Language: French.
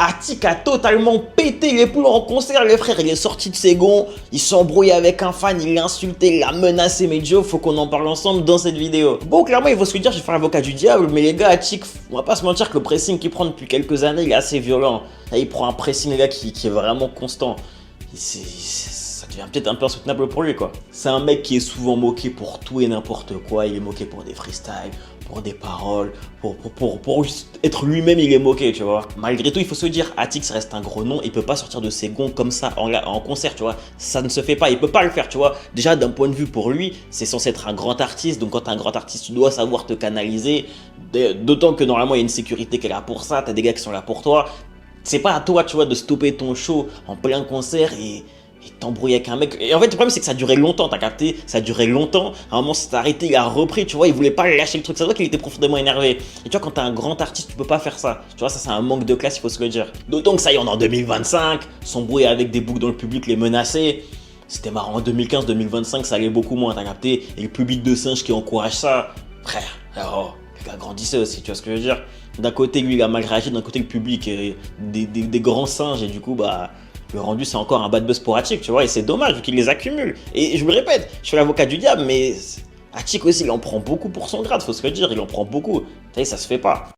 Attic a totalement pété les plombs en concert, le frère, il est sorti de ses gonds, il s'embrouille avec un fan, il l'a insulté, il l'a menacé, mais Joe, faut qu'on en parle ensemble dans cette vidéo. Bon, clairement, il faut se le dire, je vais faire l'avocat du diable, mais les gars, Attic, on va pas se mentir que le pressing qu'il prend depuis quelques années, il est assez violent. Là, il prend un pressing, les gars, qui est vraiment constant. Ça devient peut-être un peu insoutenable pour lui, quoi. C'est un mec qui est souvent moqué pour tout et n'importe quoi, il est moqué pour des freestyles, pour des paroles, pour juste être lui-même, il est moqué, tu vois. Malgré tout, il faut se dire, Attic reste un gros nom, il peut pas sortir de ses gonds comme ça en concert, tu vois. Ça ne se fait pas, il peut pas le faire, tu vois. Déjà, d'un point de vue pour lui, c'est censé être un grand artiste, donc quand t'es un grand artiste, tu dois savoir te canaliser, d'autant que normalement, il y a une sécurité qui est là pour ça, t'as des gars qui sont là pour toi. C'est pas à toi, tu vois, de stopper ton show en plein concert et t'embrouiller avec un mec. Et en fait, le problème, c'est que ça a duré longtemps, t'as capté? Ça a duré longtemps. À un moment, c'est arrêté, il a repris, tu vois, il voulait pas lâcher le truc. Ça se voit qu'il était profondément énervé. Et tu vois, quand t'es un grand artiste, tu peux pas faire ça. Tu vois, ça, c'est un manque de classe, il faut se le dire. D'autant que ça y est, on est en 2025, s'embrouiller avec des boucs dans le public, les menacer. C'était marrant, en 2015, 2025, ça allait beaucoup moins, t'as capté? Et le public de singes qui encourage ça, frère, oh, les gars grandissaient aussi, tu vois ce que je veux dire? D'un côté, lui, il a mal réagi, d'un côté, le public, des grands singes, et du coup, bah, le rendu, c'est encore un bad buzz pour Attic, tu vois, et c'est dommage, vu qu'il les accumule. Et je me répète, je suis l'avocat du diable, mais Attic aussi, il en prend beaucoup pour son grade, faut se le dire, il en prend beaucoup. Tu sais, ça se fait pas.